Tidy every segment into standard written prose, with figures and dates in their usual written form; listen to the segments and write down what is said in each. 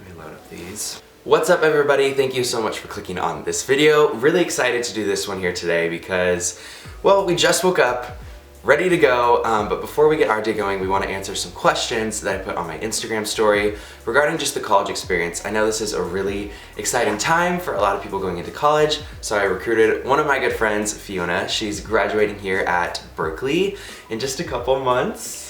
Let me load up these. What's up everybody? Thank you so much for clicking on this video. Really excited to do this one here today because, well, we just woke up, ready to go, but before we get our day going, we want to answer some questions that I put on my Instagram story regarding just the college experience. I know this is a really exciting time for a lot of people going into college, so I recruited one of my good friends, Fiona. She's graduating here at Berkeley in just a couple months.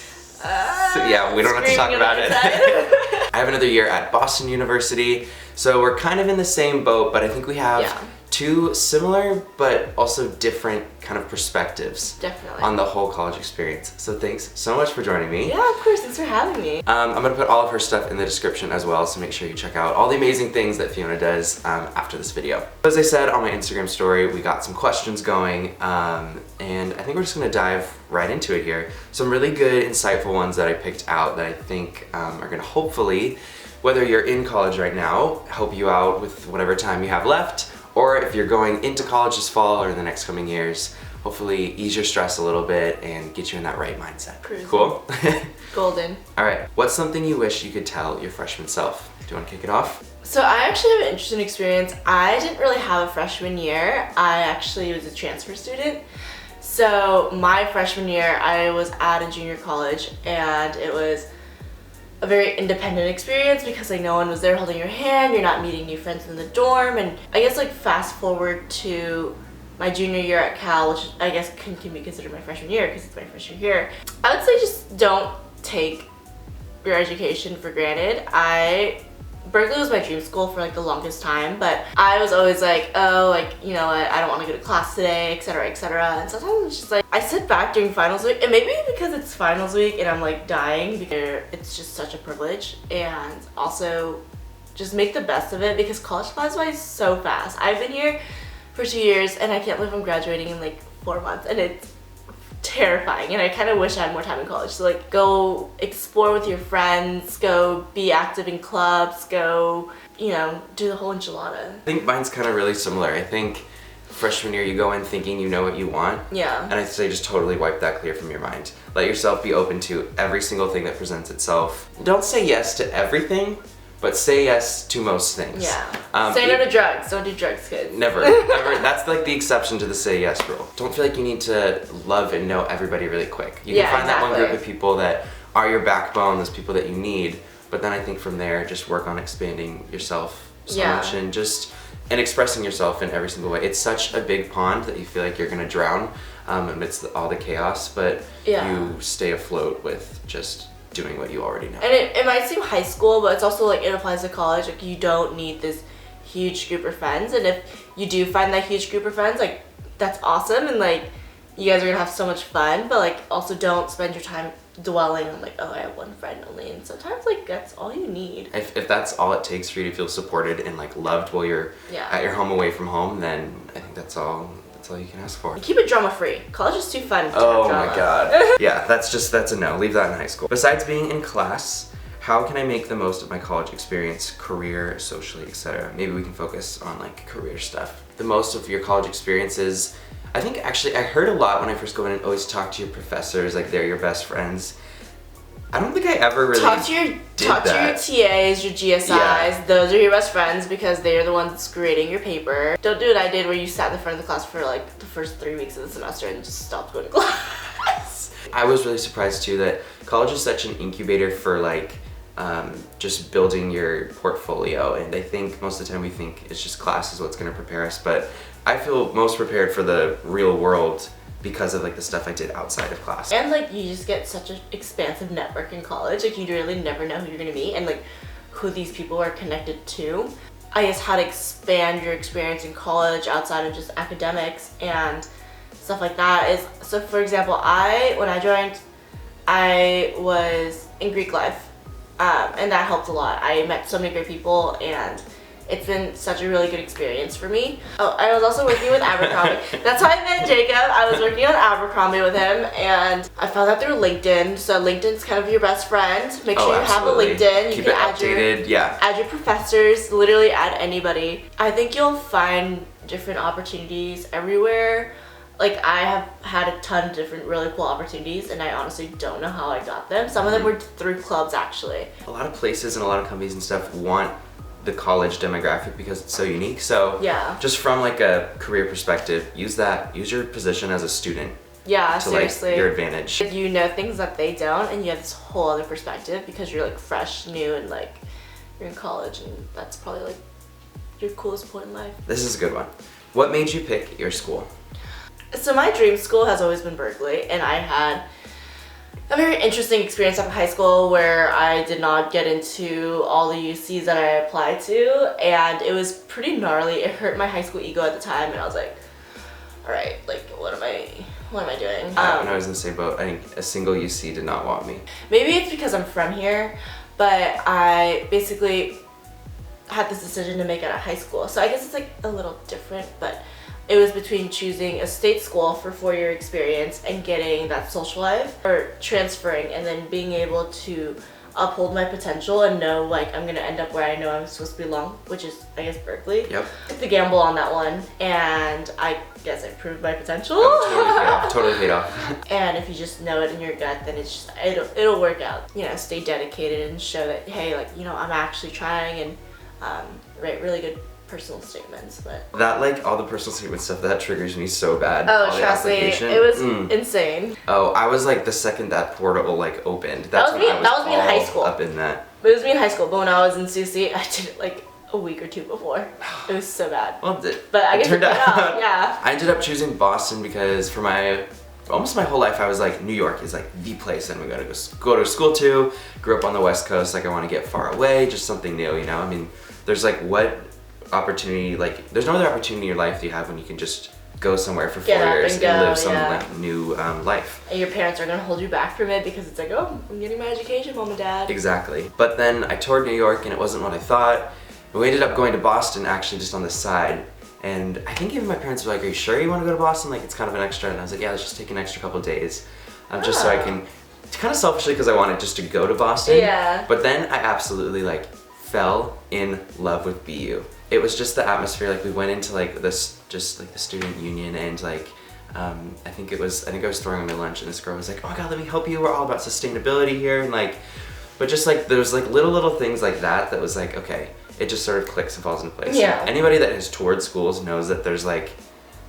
So yeah, we don't have to talk about it. I have another year at Boston University, so we're kind of in the same boat, but I think we have two similar but also different kind of perspectives on the whole college experience. So thanks so much for joining me. Yeah, of course, thanks for having me. I'm gonna put all of her stuff in the description as well, so make sure you check out all the amazing things that Fiona does after this video. As I said on my Instagram story, we got some questions going, and I think we're just gonna dive right into it here. Some really good, insightful ones that I picked out that I think are gonna hopefully, whether you're in college right now, help you out with whatever time you have left, or if you're going into college this fall or in the next coming years, hopefully ease your stress a little bit and get you in that right mindset. Cruising. Cool? Golden. All right, what's something you wish you could tell your freshman self? Do you want to kick it off? So I actually have an interesting experience. I didn't really have a freshman year. I actually was a transfer student. So my freshman year, I was at a junior college, and it was a very independent experience because like no one was there holding your hand, you're not meeting new friends in the dorm. And I guess like fast forward to my junior year at Cal, which I guess can be considered my freshman year because it's my freshman year, I would say just don't take your education for granted. Berkeley was my dream school for like the longest time, but I was always like, oh, like, you know what, I don't want to go to class today, etc., etc. And sometimes it's just like, I sit back during finals week, and maybe because it's finals week and I'm like dying because it's just such a privilege, and also just make the best of it because college flies by so fast. I've been here for 2 years and I can't believe I'm graduating in like 4 months, and it's terrifying, and I kind of wish I had more time in college. So like go explore with your friends, go be active in clubs, go, you know, do the whole enchilada. I think mine's kind of really similar. I think freshman year you go in thinking you know what you want. Yeah. And I'd say just totally wipe that clear from your mind. Let yourself be open to every single thing that presents itself. Don't say yes to everything, but say yes to most things. Yeah. Say no to drugs. Don't do drugs, kids. Never. Never. That's like the exception to the say yes rule. Don't feel like you need to love and know everybody really quick. You can find that one group of people that are your backbone, those people that you need, but then I think from there, just work on expanding yourself so much and expressing yourself in every single way. It's such a big pond that you feel like you're gonna drown amidst all the chaos, but you stay afloat with just doing what you already know. And it might seem high school, but it's also like it applies to college. Like you don't need this huge group of friends, and if you do find that huge group of friends, like that's awesome, and like you guys are gonna have so much fun, but like also don't spend your time dwelling on like, oh, I have one friend only, and sometimes like that's all you need. If that's all it takes for you to feel supported and like loved while you're at your home away from home, then I think that's all you can ask for. Keep it drama free. College is too fun to have drama. Oh my god. Yeah, that's a no. Leave that in high school. Besides being in class, how can I make the most of my college experience, career, socially, etc.? Maybe we can focus on like career stuff. The most of your college experiences, I think actually I heard a lot when I first go in and always talk to your professors, like they're your best friends. I don't think I ever really talk to your TAs, your GSIs. Yeah. Those are your best friends because they are the ones grading your paper. Don't do what I did where you sat in the front of the class for like the first 3 weeks of the semester and just stopped going to class. I was really surprised too that college is such an incubator for like just building your portfolio, and I think most of the time we think it's just class is what's going to prepare us, but I feel most prepared for the real world because of like the stuff I did outside of class. And like you just get such an expansive network in college. Like you really never know who you're gonna meet and like who these people are connected to. I guess how to expand your experience in college outside of just academics and stuff like that is, so for example, when I joined, I was in Greek life, and that helped a lot. I met so many great people, and it's been such a really good experience for me. Oh, I was also working with Abercrombie. That's how I met Jacob. I was working on Abercrombie with him, and I found out through LinkedIn. So LinkedIn's kind of your best friend. Make sure you have a LinkedIn. Keep it updated. Add your professors. Literally add anybody. I think you'll find different opportunities everywhere. like I have had a ton of different really cool opportunities, and I honestly don't know how I got them. Some of them were through clubs, actually. A lot of places and a lot of companies and stuff want the college demographic because it's so unique. So yeah, just from like a career perspective, use your position as a student. Yeah, to seriously. like your advantage. You know things that they don't, and you have this whole other perspective because you're like fresh, new, and like you're in college, and that's probably like your coolest point in life. This is a good one. What made you pick your school? So my dream school has always been Berkeley, and I had a very interesting experience after high school where I did not get into all the UCs that I applied to, and it was pretty gnarly. It hurt my high school ego at the time, and I was like, all right, like what am I doing? When I was in the same boat, I think a single UC did not want me. Maybe it's because I'm from here, but I basically had this decision to make out of high school. So I guess it's like a little different, but it was between choosing a state school for 4-year experience and getting that social life, or transferring and then being able to uphold my potential and know like I'm gonna end up where I know I'm supposed to belong, which is I guess Berkeley. Yep. Took the gamble on that one, and I guess I proved my potential. Oh, totally paid off. And if you just know it in your gut, then it's just it'll work out. You know, stay dedicated and show that, hey, like, you know, I'm actually trying, and write really good personal statements. But that, like, all the personal statement stuff, that triggers me so bad. oh, trust me, it was insane. Oh, I was like the second that portal like opened. That was me in high school. Up in that. But it was me in high school. But when I was in Susie, I did it like a week or 2 before. It was so bad. Well, but I guess it turned out. Yeah. I ended up choosing Boston because for almost my whole life I was like, New York is like the place I'm gonna go to school to. Grew up on the West Coast, like I want to get far away, just something new, you know? I mean, there's like what opportunity, like there's no other opportunity in your life that you have when you can just go somewhere for 4 years and live some like new life. And your parents are gonna hold you back from it because it's like, oh, I'm getting my education, mom and dad. Exactly. But then I toured New York and it wasn't what I thought. We ended up going to Boston actually just on the side. And I think even my parents were like, are you sure you want to go to Boston? Like it's kind of an extra. And I was like, yeah, let's just take an extra couple days. Just so I can, kind of selfishly because I wanted just to go to Boston. Yeah. But then I absolutely like fell in love with BU. It was just the atmosphere. Like we went into like this, just like the student union, and like I think I was throwing on my lunch, and this girl was like, oh my god, let me help you, we're all about sustainability here. And like, but just like there's like little things like that was like, okay, it just sort of clicks and falls into place. Yeah. And anybody that has toured schools knows that there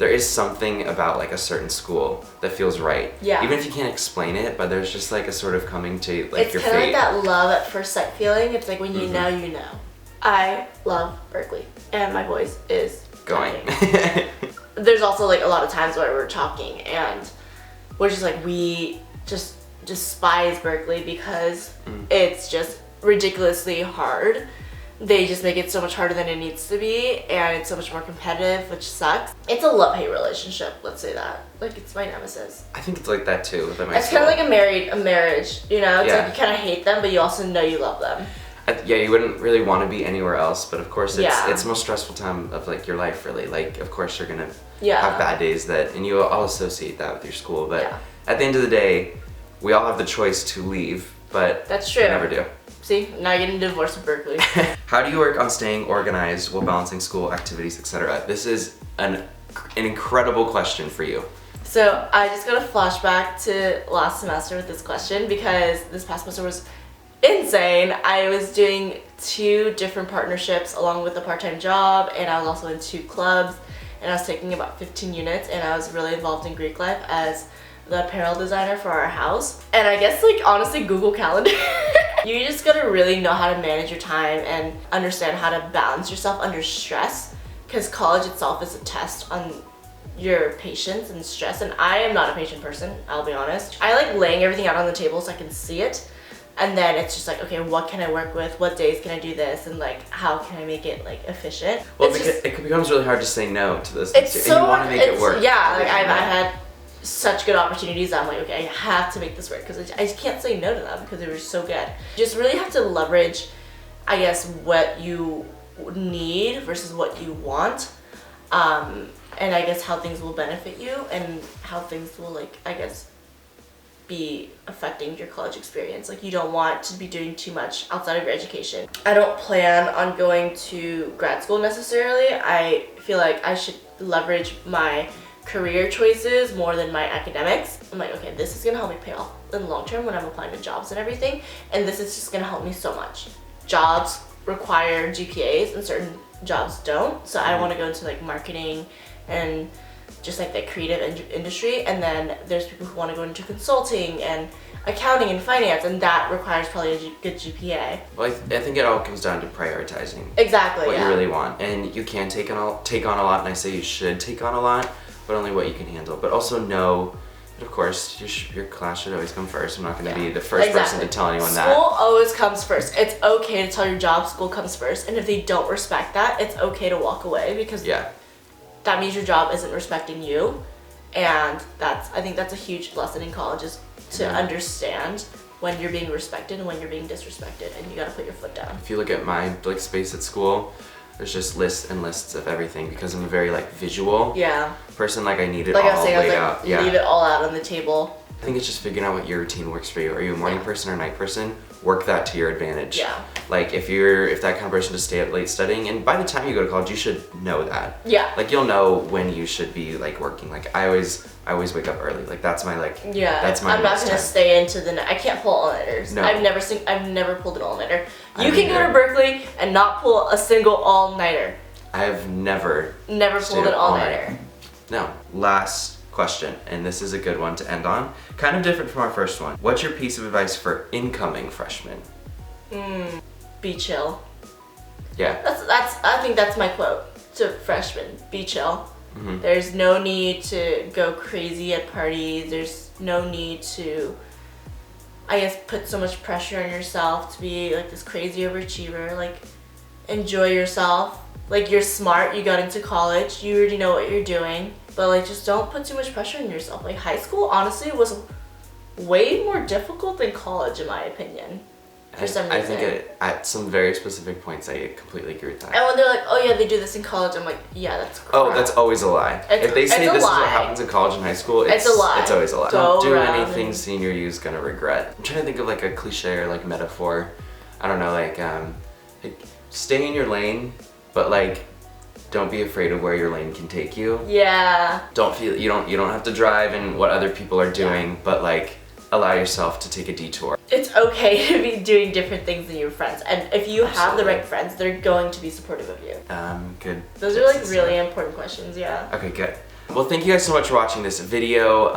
is something about like a certain school that feels right. Yeah. Even if you can't explain it, but there's just like a sort of coming to like your fate. It's kind of like that love at first sight feeling. It's like when you know, you know. I love Berkeley, and my voice is going. There's also like a lot of times where we're talking and we're just like, we just despise Berkeley because it's just ridiculously hard. They just make it so much harder than it needs to be, and it's so much more competitive, which sucks. It's a love-hate relationship, let's say that. Like, it's my nemesis. I think it's like that too. It's kind of like a marriage, you know? It's like you kind of hate them, but you also know you love them. Yeah, you wouldn't really want to be anywhere else, but of course it's the most stressful time of like your life, really. Like, of course you're gonna have bad days and you all associate that with your school, but at the end of the day, we all have the choice to leave, but that's true. We never do. See, now you're getting divorced with Berkeley. How do you work on staying organized while balancing school activities, etc.? This is an incredible question for you. So I just got a flashback to last semester with this question because this past semester was insane. I was doing 2 different partnerships along with a part-time job, and I was also in 2 clubs, and I was taking about 15 units, and I was really involved in Greek life as the apparel designer for our house. And I guess like honestly, Google Calendar. You just gotta really know how to manage your time and understand how to balance yourself under stress, because college itself is a test on your patience and stress, and I am not a patient person, I'll be honest. I like laying everything out on the table so I can see it, and then it's just like, okay, what can I work with? What days can I do this? And like, how can I make it like efficient? Well, it becomes really hard to say no to those things, and you want to make it work. Yeah, like I've had such good opportunities. I'm like, okay, I have to make this work because I just can't say no to them because they were so good. You just really have to leverage, I guess, what you need versus what you want, and I guess how things will benefit you and how things will, like, I guess, be affecting your college experience. Like, you don't want to be doing too much outside of your education. I don't plan on going to grad school necessarily. I feel like I should leverage my career choices more than my academics. I'm like, okay, this is gonna help me pay off in the long term when I'm applying to jobs and everything, and this is just gonna help me so much. Jobs require GPAs and certain jobs don't, so I want to go into like marketing and just like the creative industry, and then there's people who want to go into consulting and accounting and finance, and that requires probably a good GPA. Well, I think it all comes down to prioritizing. Exactly. What you really want, and you can take on a lot, and I say you should take on a lot, but only what you can handle. But also know that, of course, your class should always come first. I'm not going to be the first person to tell anyone that. School always comes first. It's okay to tell your job school comes first, and if they don't respect that, it's okay to walk away, because that means your job isn't respecting you, and I think that's a huge lesson in college, is to understand when you're being respected and when you're being disrespected, and you gotta put your foot down. If you look at my like space at school, there's just lists and lists of everything, because I'm a very like visual person. Like I need it all laid out. Leave it all out on the table. I think it's just figuring out what your routine works for you. Are you a morning person or a night person? Work that to your advantage. Yeah. Like if that kind of person to stay up late studying, and by the time you go to college, you should know that. Yeah. Like you'll know when you should be like working. Like I always wake up early. Like that's my like. Yeah. That's my. I'm not gonna stay into the night. I can't pull all-nighters. No. I've never pulled an all-nighter. You can go to Berkeley and not pull a single all-nighter. I have never pulled an all-nighter. No. Last question, and this is a good one to end on. Kind of different from our first one. What's your piece of advice for incoming freshmen? Be chill. Yeah. I think that's my quote to freshmen. Be chill. Mm-hmm. There's no need to go crazy at parties. There's no need to, I guess, put so much pressure on yourself to be like this crazy overachiever. Like, enjoy yourself. Like, you're smart, you got into college, you already know what you're doing, but like, just don't put too much pressure on yourself. Like, high school honestly was way more difficult than college, in my opinion, for some reason. I think at some very specific points, I completely agree with that. And when they're like, oh yeah, they do this in college, I'm like, yeah, that's crap. Oh, that's always a lie. If they say this is what happens in college and high school, it's a lie. It's always a lie. Don't do anything senior year's gonna regret. I'm trying to think of like a cliche or like metaphor. I don't know, like stay in your lane, but like don't be afraid of where your lane can take you. Yeah. You don't have to drive in what other people are doing, but like allow yourself to take a detour. It's okay to be doing different things than your friends, and if you have the right friends, they're going to be supportive of you. Good. Those are like really important questions, yeah. Okay, good. Well, thank you guys so much for watching this video.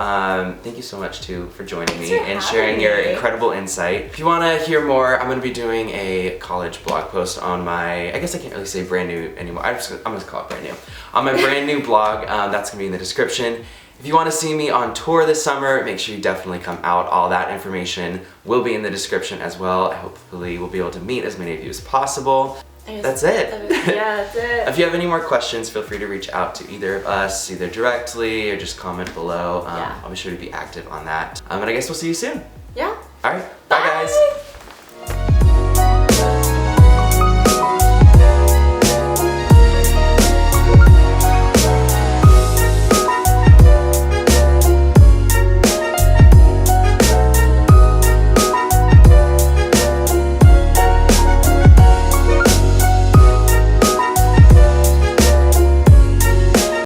Thank you so much too for joining me and sharing your incredible insight. If you want to hear more, I'm going to be doing a college blog post on my, I guess I can't really say brand new anymore. I'm going to call it brand new. On my brand new blog, that's going to be in the description. If you want to see me on tour this summer, make sure you definitely come out. All that information will be in the description as well. Hopefully we'll be able to meet as many of you as possible. That's it. Yeah, that's it. If you have any more questions, feel free to reach out to either of us, either directly or just comment below. I'll be sure to be active on that. And I guess we'll see you soon. Yeah. All right. Bye guys.